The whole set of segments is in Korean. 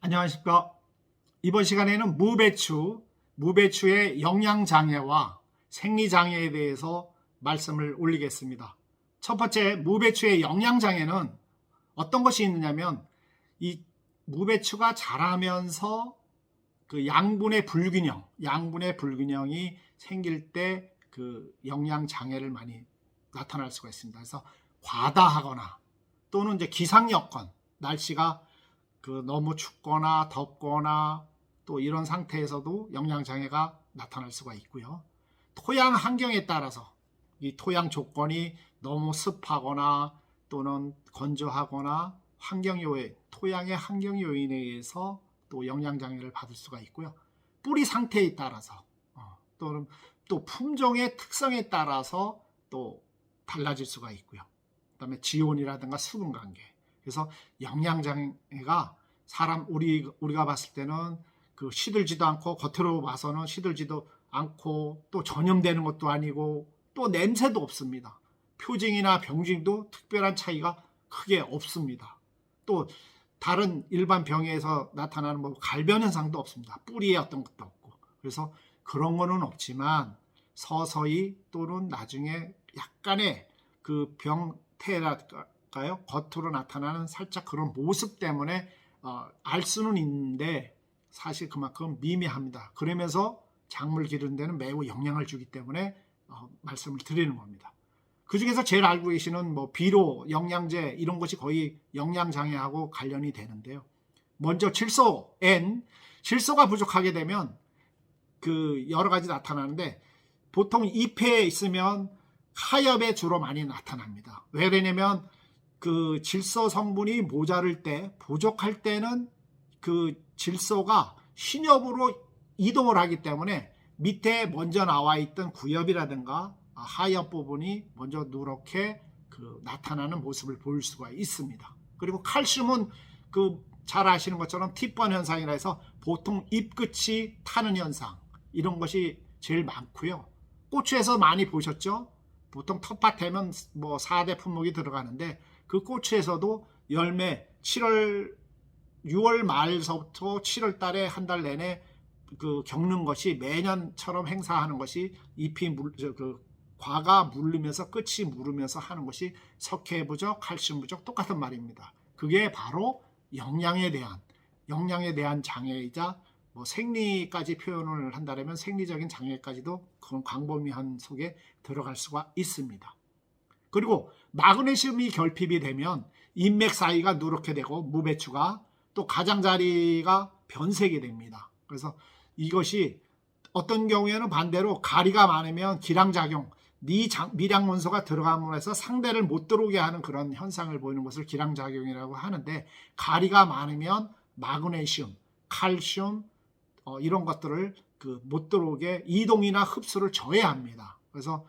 안녕하십니까. 이번 시간에는 무배추의 영양장애와 생리장애에 대해서 말씀을 올리겠습니다. 첫 번째, 무배추의 영양장애는 어떤 것이 있느냐면, 이 무배추가 자라면서 그 양분의 불균형이 생길 때 그 영양장애를 많이 나타날 수가 있습니다. 그래서 과다하거나 또는 이제 기상여건, 날씨가 너무 춥거나 덥거나 또 이런 상태에서도 영양장애가 나타날 수가 있고요. 토양 환경에 따라서 이 토양 조건이 너무 습하거나 또는 건조하거나 토양의 환경 요인에 의해서 또 영양장애를 받을 수가 있고요. 뿌리 상태에 따라서 또는 또 품종의 특성에 따라서 또 달라질 수가 있고요. 그다음에 지온이라든가 수분 관계. 그래서 영양장애가 우리가 봤을 때는 시들지도 않고 겉으로 봐서는 시들지도 않고 또 전염되는 것도 아니고 또 냄새도 없습니다. 표징이나 병징도 특별한 차이가 크게 없습니다. 또 다른 일반 병에서 나타나는 갈변 현상도 없습니다. 뿌리에 어떤 것도 없고. 그래서 그런 거는 없지만 서서히 또는 나중에 약간의 그 병태랄까요? 겉으로 나타나는 살짝 그런 모습 때문에 알 수는 있는데 사실 그만큼 미미합니다. 그러면서 작물 기르는 데는 매우 영향을 주기 때문에 말씀을 드리는 겁니다. 그 중에서 제일 알고 계시는 비료, 영양제 이런 것이 거의 영양장애하고 관련이 되는데요. 먼저 질소가 부족하게 되면 여러 가지 나타나는데 보통 잎에 있으면 하엽에 주로 많이 나타납니다. 왜 그러냐면 질소 성분이 모자랄 때, 부족할 때는 질소가 신엽으로 이동을 하기 때문에 밑에 먼저 나와 있던 구엽이라든가 하엽 부분이 먼저 누렇게 나타나는 모습을 보일 수가 있습니다. 그리고 칼슘은 잘 아시는 것처럼 팁번 현상이라 해서 보통 잎끝이 타는 현상, 이런 것이 제일 많고요. 고추에서 많이 보셨죠? 보통 텃밭에면 4대 품목이 들어가는데 그 고추에서도 열매 6월 말서부터 7월 달에 한 달 내내 겪는 것이 매년처럼 행사하는 것이 잎이 과가 물르면서 끝이 무르면서 하는 것이 석회 부족, 칼슘 부족 똑같은 말입니다. 그게 바로 영양에 대한 장애이자 생리까지 표현을 한다면 생리적인 장애까지도 그런 광범위한 속에 들어갈 수가 있습니다. 그리고 마그네슘이 결핍이 되면 인맥 사이가 누렇게 되고 무배추가 또 가장자리가 변색이 됩니다. 그래서 이것이 어떤 경우에는 반대로 가리가 많으면 기량작용, 미량원소가 들어감으로 해서 상대를 못 들어오게 하는 그런 현상을 보이는 것을 기량작용이라고 하는데, 가리가 많으면 마그네슘, 칼슘 이런 것들을 못 들어오게 이동이나 흡수를 저해합니다. 그래서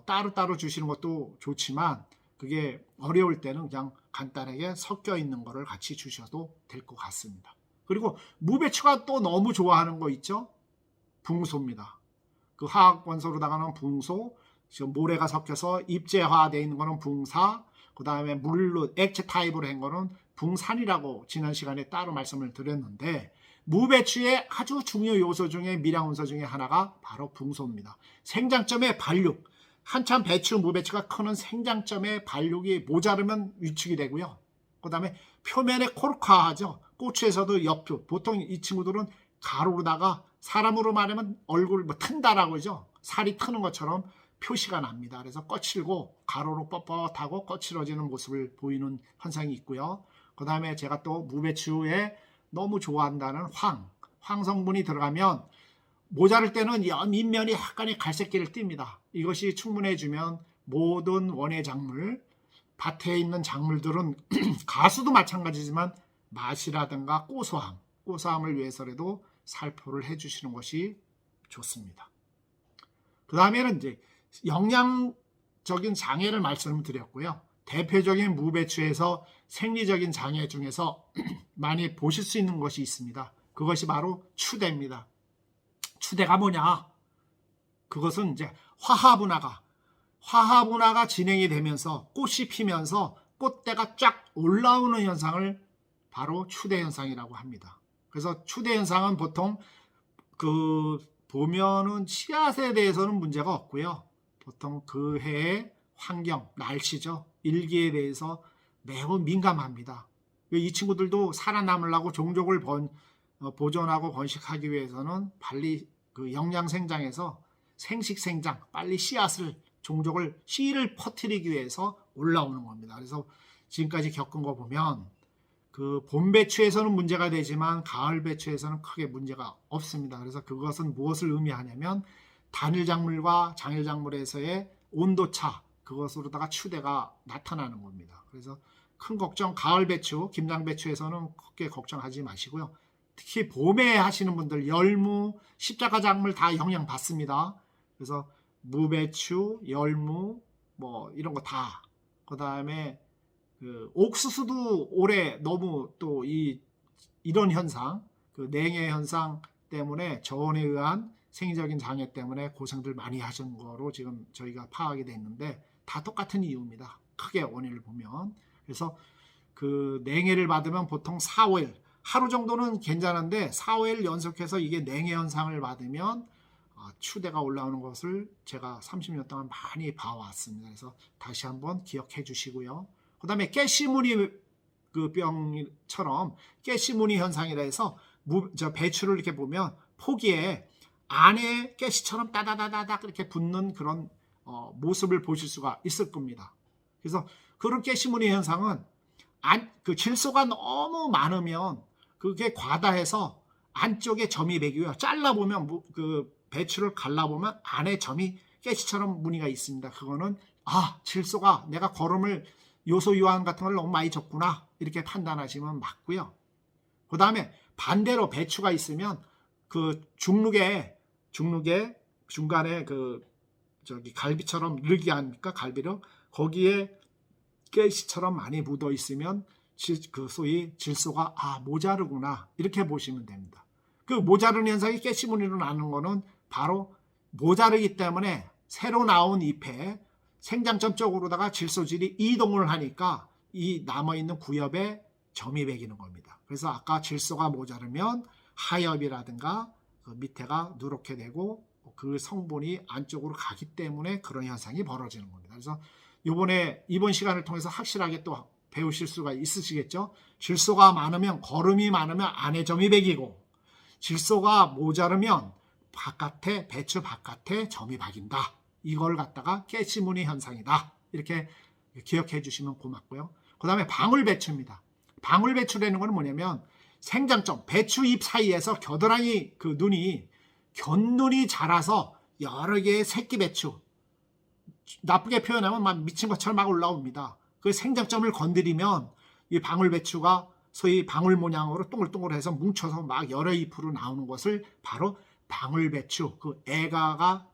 따로따로 주시는 것도 좋지만 그게 어려울 때는 그냥 간단하게 섞여 있는 거를 같이 주셔도 될 것 같습니다. 그리고 무배추가 또 너무 좋아하는 거 있죠? 붕소입니다. 화학 원소로다가는 붕소, 모래가 섞여서 입재화되어 있는 거는 붕사, 그 다음에 물로 액체 타입으로 한 거는 붕산이라고 지난 시간에 따로 말씀을 드렸는데, 무배추의 아주 중요 요소 중에 미량원소 중에 하나가 바로 붕소입니다. 생장점의 발육, 한참 무배추가 크는 생장점의 발육이 모자르면 위축이 되고요. 그 다음에 표면에 코르카하죠. 고추에서도 옆표, 보통 이 친구들은 가로로다가 사람으로 말하면 얼굴 튼다라고 하죠. 살이 트는 것처럼 표시가 납니다. 그래서 거칠고 가로로 뻣뻣하고 거칠어지는 모습을 보이는 현상이 있고요. 그 다음에 제가 또 무배추에 너무 좋아한다는 황 성분이 들어가면 모자랄 때는 밑면이 약간의 갈색기를 띱니다. 이것이 충분해주면 모든 원예 작물, 밭에 있는 작물들은 가수도 마찬가지지만 맛이라든가 고소함을 위해서라도 살포를 해주시는 것이 좋습니다. 그 다음에는 이제 영양적인 장애를 말씀드렸고요. 대표적인 무배추에서 생리적인 장애 중에서 많이 보실 수 있는 것이 있습니다. 그것이 바로 추대입니다. 추대가 뭐냐? 그것은 이제 화합운하가 진행이 되면서 꽃이 피면서 꽃대가 쫙 올라오는 현상을 바로 추대 현상이라고 합니다. 그래서 추대 현상은 보통 그 보면은 씨앗에 대해서는 문제가 없고요. 보통 그 해의 환경, 날씨죠. 일기에 대해서 매우 민감합니다. 이 친구들도 살아남으려고 종족을 보존하고 번식하기 위해서는 빨리 그 영양생장에서 생식생장, 빨리 종족을 씨를 퍼뜨리기 위해서 올라오는 겁니다. 그래서 지금까지 겪은 거 보면 그 봄 배추에서는 문제가 되지만 가을 배추에서는 크게 문제가 없습니다. 그래서 그것은 무엇을 의미하냐면 단일작물과 장일작물에서의 온도차, 그것으로다가 추대가 나타나는 겁니다. 그래서 큰 걱정, 가을 배추, 김장 배추에서는 크게 걱정하지 마시고요. 특히 봄에 하시는 분들 열무, 십자가 작물 다 영향 받습니다. 그래서 무배추, 열무 뭐 이런 거 다. 그다음에 그 옥수수도 올해 너무 또 이런 현상, 그 냉해 현상 때문에 저온에 의한 생리적인 장애 때문에 고생들 많이 하신 거로 지금 저희가 파악이 됐는데 다 똑같은 이유입니다. 크게 원인을 보면. 그래서 그 냉해를 받으면 보통 4, 5일 하루 정도는 괜찮은데 4, 5일 연속해서 이게 냉해 현상을 받으면 추대가 올라오는 것을 제가 30년 동안 많이 봐왔습니다. 그래서 다시 한번 기억해 주시고요. 그 다음에 가시무늬 그 병처럼 가시무늬 현상이라 해서 배추를 이렇게 보면 포기에 안에 가시처럼 따다다다닥 이렇게 붙는 그런 모습을 보실 수가 있을 겁니다. 그래서 그런 가시무늬 현상은 그 질소가 너무 많으면 그게 과다해서 안쪽에 점이 배기고요. 잘라보면 그 배추를 갈라보면 안에 점이 가시처럼 무늬가 있습니다. 그거는 질소가 내가 거름을 요소 유황 같은 걸 너무 많이 줬구나 이렇게 판단하시면 맞고요. 그 다음에 반대로 배추가 있으면 그 중룩에 중간에 그 갈비처럼 느끼하니까 갈비를 거기에 가시처럼 많이 묻어 있으면 그 소위 질소가 모자르구나 이렇게 보시면 됩니다. 그 모자르는 현상이 가시무늬로 나는 거는 바로 모자르기 때문에 새로 나온 잎에 생장점 쪽으로다가 질소질이 이동을 하니까 이 남아있는 구엽에 점이 배기는 겁니다. 그래서 아까 질소가 모자르면 하엽이라든가 그 밑에가 누렇게 되고 그 성분이 안쪽으로 가기 때문에 그런 현상이 벌어지는 겁니다. 그래서 이번 시간을 통해서 확실하게 또 배우실 수가 있으시겠죠. 질소가 많으면 거름이 많으면 안에 점이 배기고 질소가 모자르면 배추 바깥에 점이 박인다. 이걸 갖다가 가시무늬 현상이다. 이렇게 기억해 주시면 고맙고요. 그 다음에 방울배추입니다. 방울배추라는 건 뭐냐면 생장점, 배추잎 사이에서 겨드랑이 그 곁눈이 자라서 여러 개의 새끼 배추, 나쁘게 표현하면 막 미친 것처럼 막 올라옵니다. 그 생장점을 건드리면 이 방울배추가 소위 방울 모양으로 동글동글해서 뭉쳐서 막 여러 잎으로 나오는 것을 바로 방울배추, 그 애가가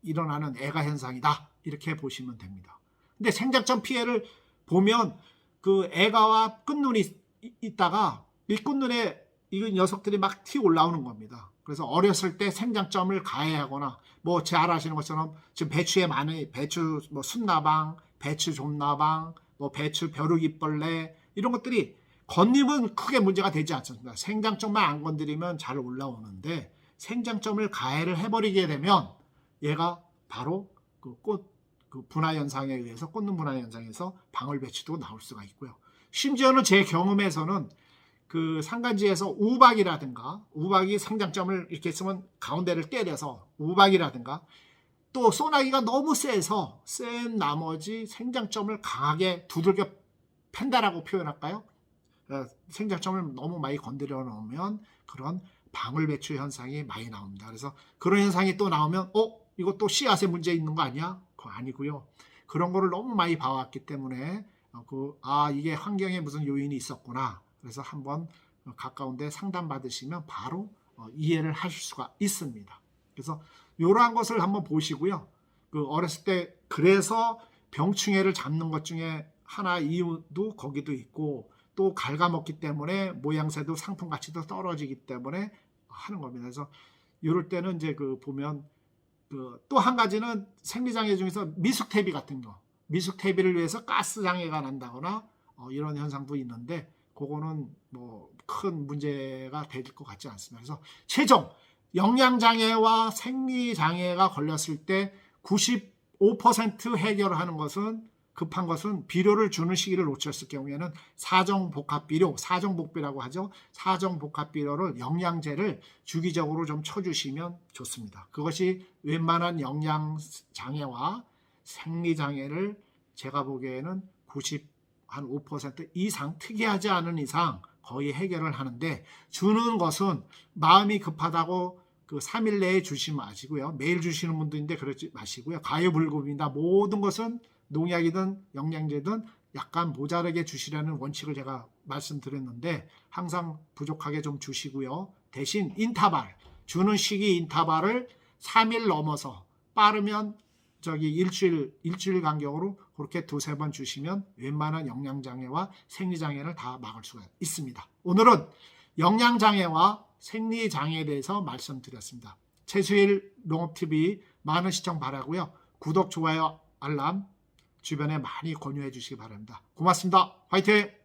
일어나는 애가 현상이다. 이렇게 보시면 됩니다. 근데 생장점 피해를 보면 그 애가와 끝눈이 있다가 이 끝눈에 이 녀석들이 막 튀어 올라오는 겁니다. 그래서 어렸을 때 생장점을 가해하거나 뭐 잘 아시는 것처럼 지금 배추에 많은 배추 뭐 순나방, 배추 좀나방, 뭐 배추 벼룩이벌레 이런 것들이 겉잎은 크게 문제가 되지 않습니다. 생장점만 안 건드리면 잘 올라오는데 생장점을 가해를 해버리게 되면 얘가 바로 그 분화 현상에 의해서 꽃눈 분화 현상에서 방울배추도 나올 수가 있고요. 심지어는 제 경험에서는 그 산간지에서 우박이 생장점을 이렇게 있으면 가운데를 때려서 우박이라든가 또 소나기가 너무 센 나머지 생장점을 강하게 두들겨 팬다라고 표현할까요? 생장점을 너무 많이 건드려 놓으면 그런 방울배추 현상이 많이 나옵니다. 그래서 그런 현상이 또 나오면 이거 또 씨앗에 문제 있는 거 아니야? 그거 아니고요. 그런 거를 너무 많이 봐왔기 때문에 이게 환경에 무슨 요인이 있었구나. 그래서 한번 가까운 데 상담 받으시면 바로 이해를 하실 수가 있습니다. 그래서 이러한 것을 한번 보시고요. 그 어렸을 때 그래서 병충해를 잡는 것 중에 하나 이유도 거기도 있고 또 갉아먹기 때문에 모양새도 상품 가치도 떨어지기 때문에 하는 겁니다. 그래서 이럴 때는 이제 보면 또 한 가지는 생리장애 중에서 미숙태비 같은 거, 미숙태비를 위해서 가스장애가 난다거나 이런 현상도 있는데 그거는 뭐 큰 문제가 될 것 같지 않습니다. 그래서 최종 영양장애와 생리장애가 걸렸을 때 95% 해결하는 것은 급한 것은 비료를 주는 시기를 놓쳤을 경우에는 사정복합비료, 사정복비라고 하죠. 사정복합비료를 영양제를 주기적으로 좀 쳐주시면 좋습니다. 그것이 웬만한 영양장애와 생리장애를 제가 보기에는 95% 이상 특이하지 않은 이상 거의 해결을 하는데, 주는 것은 마음이 급하다고 그 3일 내에 주시지 마시고요. 매일 주시는 분도 있는데 그러지 마시고요. 가요불급입니다. 모든 것은 농약이든 영양제든 약간 모자르게 주시라는 원칙을 제가 말씀드렸는데 항상 부족하게 좀 주시고요. 대신 인터벌, 주는 시기 인터벌을 3일 넘어서 빠르면 일주일 간격으로 그렇게 두세 번 주시면 웬만한 영양장애와 생리장애를 다 막을 수가 있습니다. 오늘은 영양장애와 생리장애에 대해서 말씀드렸습니다. 최수일 농업TV 많은 시청 바라고요. 구독, 좋아요, 알람 주변에 많이 공유해 주시기 바랍니다. 고맙습니다. 화이팅!